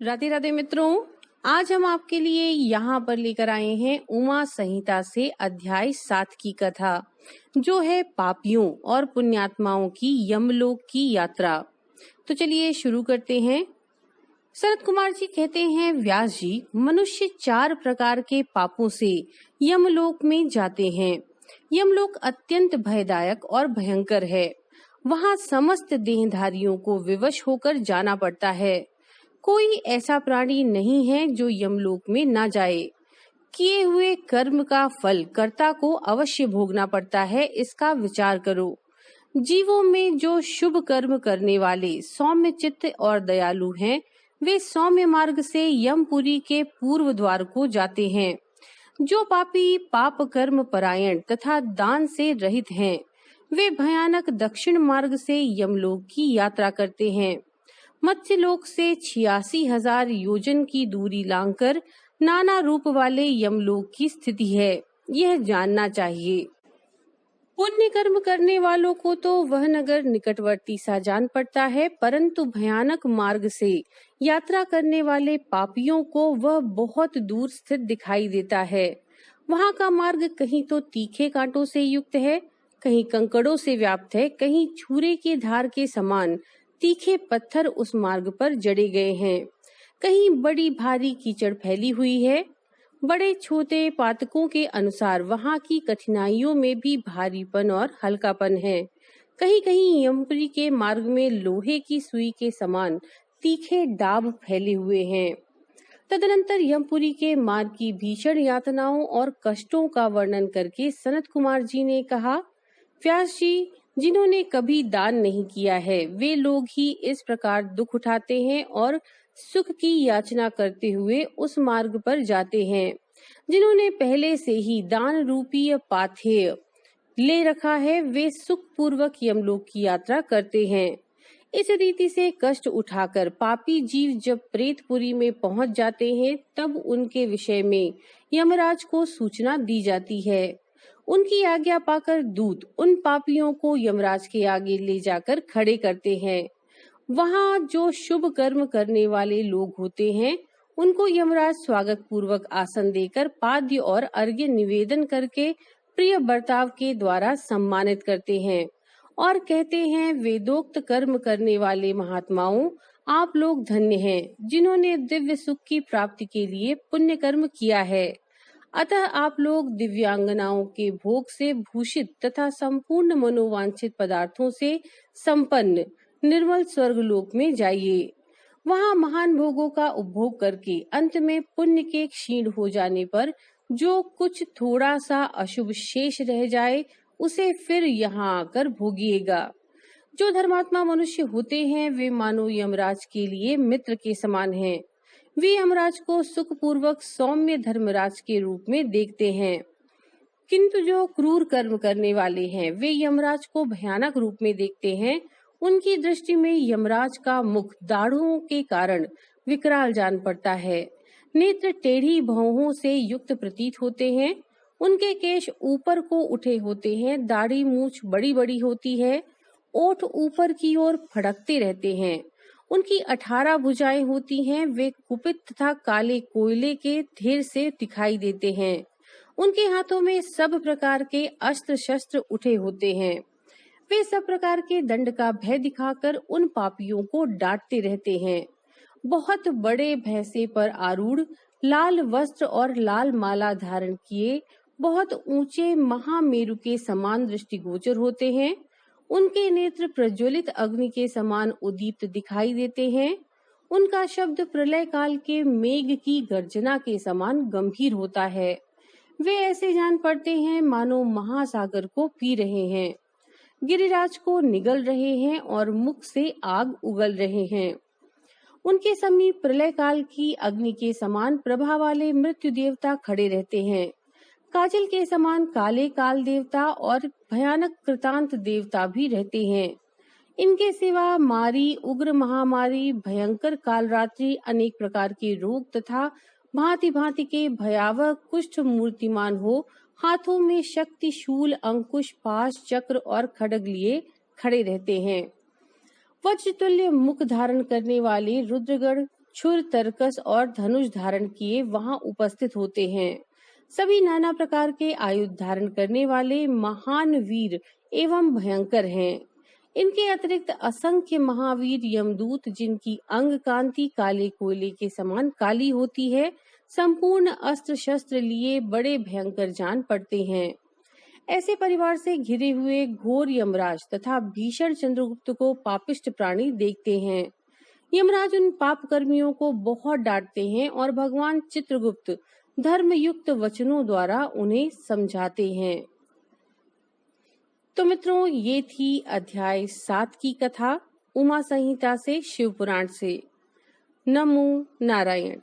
राधे राधे मित्रों, आज हम आपके लिए यहाँ पर लेकर आए हैं उमा संहिता से अध्याय 7 की कथा, जो है पापियों और पुण्यात्माओं की यमलोक की यात्रा। तो चलिए शुरू करते हैं। सनत कुमार जी कहते हैं, व्यास जी, मनुष्य 4 प्रकार के पापों से यमलोक में जाते हैं। यमलोक अत्यंत भयदायक और भयंकर है। वहाँ समस्त देहधारियों को विवश होकर जाना पड़ता है। कोई ऐसा प्राणी नहीं है जो यमलोक में ना जाए। किए हुए कर्म का फल कर्ता को अवश्य भोगना पड़ता है, इसका विचार करो। जीवों में जो शुभ कर्म करने वाले सौम्य चित्त और दयालु हैं, वे सौम्य मार्ग से यमपुरी के पूर्व द्वार को जाते हैं। जो पापी पाप कर्म परायण तथा दान से रहित हैं, वे भयानक दक्षिण मार्ग से यमलोक की यात्रा करते हैं। मत्स्यलोक से 86,000 योजन की दूरी लांघकर नाना रूप वाले यमलोक की स्थिति है, यह जानना चाहिए। पुण्य कर्म करने वालों को तो वह नगर निकटवर्ती सा जान पड़ता है, परंतु भयानक मार्ग से यात्रा करने वाले पापियों को वह बहुत दूर स्थित दिखाई देता है। वहाँ का मार्ग कहीं तो तीखे कांटों से युक्त है, कहीं कंकड़ों से व्याप्त है, कहीं छुरे के धार के समान तीखे पत्थर उस मार्ग पर जड़े गए हैं, कहीं बड़ी भारी कीचड़ फैली हुई है। बड़े छोटे पातकों के अनुसार वहाँ की कठिनाइयों में भी भारीपन और हल्कापन है। कहीं कहीं यमपुरी के मार्ग में लोहे की सुई के समान तीखे डाब फैले हुए हैं। तदनंतर यमपुरी के मार्ग की भीषण यातनाओं और कष्टों का वर्णन करके सनत कुमार जी ने कहा, व्यास जी, जिन्होंने कभी दान नहीं किया है, वे लोग ही इस प्रकार दुख उठाते हैं और सुख की याचना करते हुए उस मार्ग पर जाते हैं। जिन्होंने पहले से ही दान रूपी पाथेय ले रखा है, वे सुख पूर्वक यमलोक की यात्रा करते हैं। इस रीति से कष्ट उठाकर पापी जीव जब प्रेतपुरी में पहुंच जाते हैं, तब उनके विषय में यमराज को सूचना दी जाती है। उनकी आज्ञा पाकर दूत उन पापियों को यमराज के आगे ले जाकर खड़े करते हैं। वहाँ जो शुभ कर्म करने वाले लोग होते हैं, उनको यमराज स्वागत पूर्वक आसन देकर पाद्य और अर्घ्य निवेदन करके प्रिय बर्ताव के द्वारा सम्मानित करते हैं और कहते हैं, वेदोक्त कर्म करने वाले महात्माओं, आप लोग धन्य हैं, जिन्होंने दिव्य सुख की प्राप्ति के लिए पुण्य कर्म किया है। अतः आप लोग दिव्यांगनाओं के भोग से भूषित तथा संपूर्ण मनोवांछित पदार्थों से संपन्न निर्मल स्वर्गलोक में जाइए। वहाँ महान भोगों का उपभोग करके अंत में पुण्य के क्षीण हो जाने पर जो कुछ थोड़ा सा अशुभ शेष रह जाए, उसे फिर यहाँ आकर भोगिएगा। जो धर्मात्मा मनुष्य होते हैं, वे मानो यमराज के लिए मित्र के समान हैं। वे यमराज को सुख पूर्वक सौम्य धर्मराज के रूप में देखते हैं, किंतु जो क्रूर कर्म करने वाले हैं, वे यमराज को भयानक रूप में देखते हैं। उनकी दृष्टि में यमराज का मुख दाढ़ों के कारण विकराल जान पड़ता है। नेत्र टेढ़ी भौहों से युक्त प्रतीत होते हैं। उनके केश ऊपर को उठे होते हैं, दाढ़ी मूछ बड़ी बड़ी होती है, ओठ ऊपर की ओर फड़कते रहते हैं। उनकी 18 भुजाएं होती हैं। वे कुपित तथा काले कोयले के ढेर से दिखाई देते हैं। उनके हाथों में सब प्रकार के अस्त्र शस्त्र उठे होते हैं। वे सब प्रकार के दंड का भय दिखाकर उन पापियों को डांटते रहते हैं। बहुत बड़े भैंसे पर आरूढ़, लाल वस्त्र और लाल माला धारण किए, बहुत ऊंचे महामेरु के समान दृष्टिगोचर होते हैं। उनके नेत्र प्रज्वलित अग्नि के समान उदीप्त दिखाई देते हैं। उनका शब्द प्रलय काल के मेघ की गर्जना के समान गंभीर होता है। वे ऐसे जान पड़ते हैं मानो महासागर को पी रहे हैं, गिरिराज को निगल रहे हैं और मुख से आग उगल रहे हैं। उनके समीप प्रलय काल की अग्नि के समान प्रभा वाले मृत्यु देवता खड़े रहते हैं। काजल के समान काले काल देवता और भयानक कृतांत देवता भी रहते हैं। इनके सिवा मारी, उग्र महामारी, भयंकर कालरात्रि, अनेक प्रकार के रोग तथा भांति भांति के भयावह कुष्ठ मूर्तिमान हो, हाथों में शक्ति शूल, अंकुश, पाश, चक्र और खड्ग लिए खड़े रहते हैं। वज्रतुल्य मुख धारण करने वाले रुद्रगण छुर, तरकस और धनुष धारण किए वहां उपस्थित होते हैं। सभी नाना प्रकार के आयुध धारण करने वाले महान वीर एवं भयंकर हैं। इनके अतिरिक्त असंख्य महावीर यमदूत, जिनकी अंग कांति काले कोयले के समान काली होती है, संपूर्ण अस्त्र शस्त्र लिए बड़े भयंकर जान पड़ते हैं। ऐसे परिवार से घिरे हुए घोर यमराज तथा भीषण चंद्रगुप्त को पापिष्ट प्राणी देखते हैं। यमराज उन पाप कर्मियों को बहुत डांटते हैं और भगवान चित्रगुप्त धर्मयुक्त वचनों द्वारा उन्हें समझाते हैं। तो मित्रों, ये थी अध्याय 7 की कथा उमा संहिता से, शिव पुराण से। नमो नारायण।